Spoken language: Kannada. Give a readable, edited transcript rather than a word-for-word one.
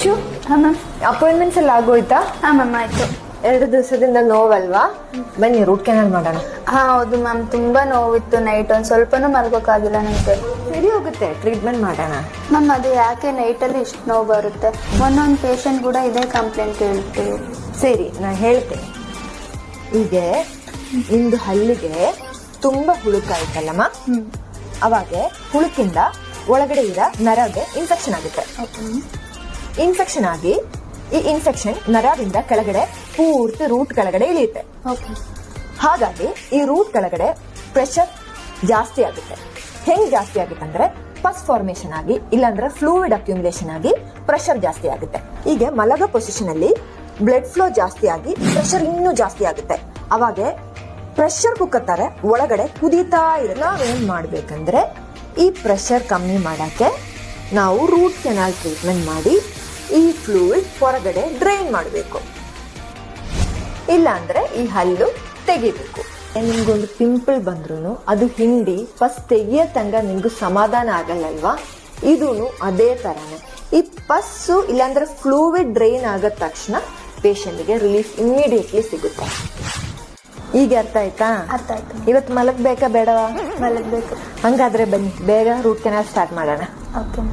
ಐಶು, ಹಾಂ ಮ್ಯಾಮ್. ಅಪಾಯಿಂಟ್ಮೆಂಟ್ಸ್ ಎಲ್ಲ ಆಗೋಯ್ತಾ? ಹಾಂ ಮ್ಯಾಮ್, ಆಯಿತು. 2 ದಿವಸದಿಂದ ನೋವಲ್ವಾ? ಬನ್ನಿ ರೂಟ್ ಕೆನಾಲ್ ಮಾಡೋಣ. ಹಾಂ ಹೌದು ಮ್ಯಾಮ್, ತುಂಬ ನೋವಿತ್ತು. ನೈಟ್ ಒಂದು ಸ್ವಲ್ಪನೂ ಮಲ್ಗೋಕ್ಕಾಗಿಲ್ಲ ನನಗೆ. ಸರಿ ಹೋಗುತ್ತೆ, ಟ್ರೀಟ್ಮೆಂಟ್ ಮಾಡೋಣ. ಮ್ಯಾಮ್, ಅದು ಯಾಕೆ ನೈಟಲ್ಲಿ ಇಷ್ಟು ನೋವು ಬರುತ್ತೆ? ಒಂದೊಂದು ಪೇಷಂಟ್ ಕೂಡ ಇದೇ ಕಂಪ್ಲೇಂಟ್ ಕೇಳ್ತೀವಿ. ಸರಿ, ನಾನು ಹೇಳ್ತೇನೆ. ಈಗ ನಿಮ್ದು ಹಲ್ಲಿಗೆ ತುಂಬಾ ಹುಳುಕಾಯ್ತಲ್ಲಮ್ಮ, ಅವಾಗ ಹುಳುಕಿಂದ ಒಳಗಡೆ ಇರೋ ನರಗೆ ಇನ್ಫೆಕ್ಷನ್ ಆಗುತ್ತೆ. ಇನ್ಫೆಕ್ಷನ್ ಆಗಿ ಈ ಇನ್ಫೆಕ್ಷನ್ ನರದಿಂದ ಕೆಳಗಡೆ ಪೂರ್ತಿ ರೂಟ್ ಕೆಳಗಡೆ ಇಳಿಯುತ್ತೆ. ಹಾಗಾಗಿ ಈ ರೂಟ್ ಕೆಳಗಡೆ ಪ್ರೆಷರ್ ಜಾಸ್ತಿ ಆಗುತ್ತೆ. ಹೆಂಗ್ ಜಾಸ್ತಿ ಆಗುತ್ತೆ ಅಂದ್ರೆ ಪಸ್ ಫಾರ್ಮೇಶನ್ ಆಗಿ, ಇಲ್ಲಾಂದ್ರೆ ಫ್ಲೂಯಿಡ್ ಅಕ್ಯುಮುಲೇಷನ್ ಆಗಿ ಪ್ರೆಷರ್ ಜಾಸ್ತಿ ಆಗುತ್ತೆ. ಈಗ ಮಲಗೋ ಪೊಸಿಷನ್ ಅಲ್ಲಿ ಬ್ಲಡ್ ಫ್ಲೋ ಜಾಸ್ತಿ ಆಗಿ ಪ್ರೆಷರ್ ಇನ್ನೂ ಜಾಸ್ತಿ ಆಗುತ್ತೆ. ಅವಾಗ ಪ್ರೆಷರ್ ಕುಕ್ಕರ್ ತರ ಒಳಗಡೆ ಕುದೀತಾ ಇರುತ್ತೆ. ನಾವೇನ್ ಮಾಡ್ಬೇಕಂದ್ರೆ ಈ ಪ್ರೆಷರ್ ಕಮ್ಮಿ ಮಾಡಕ್ಕೆ ನಾವು ರೂಟ್ ಕೆನಾಲ್ ಟ್ರೀಟ್ಮೆಂಟ್ ಮಾಡಿ ಈ ಫ್ಲೂಯಿಡ್ ಹೊರಗಡೆ ಡ್ರೈನ್ ಮಾಡಬೇಕು. ಇಲ್ಲ ಅಂದ್ರೆ ಈ ಹಲ್ಲು ತೆಗಿಬೇಕು. ನಿಮ್ಗೊಂದು ಪಿಂಪಲ್ ಬಂದ್ರು ಅದು ಹಿಂಡಿ ಫಸ್ಟ್ ತೆಗಿಯೋ ತಂಗ ನಿಮ್ಗೂ ಸಮಾಧಾನ ಆಗಲ್ಲಲ್ವಾ? ಇದೂನು ಅದೇ ತರಾನೇ. ಈ ಪಸ್ಸು ಇಲ್ಲಾಂದ್ರೆ ಫ್ಲೂಯಿಡ್ ಡ್ರೈನ್ ಆಗದ ತಕ್ಷಣ ಪೇಷಂಟ್ಗೆ ರಿಲೀಫ್ ಇಮಿಡಿಯೇಟ್ಲಿ ಸಿಗುತ್ತೆ. ಈಗ ಅರ್ಥ ಆಯ್ತಾ? ಅರ್ಥ ಆಯ್ತು. ಇವತ್ತು ಮಲಗಬೇಕಾ ಬೇಡವಾ? ಮಲಗಬೇಕು. ಹಂಗಾದ್ರೆ ಬನ್ನಿ ಬೇಗ ರೂಟ್ ಕೆನಾಲ್ ಸ್ಟಾರ್ಟ್ ಮಾಡೋಣ. ಓಕೆ.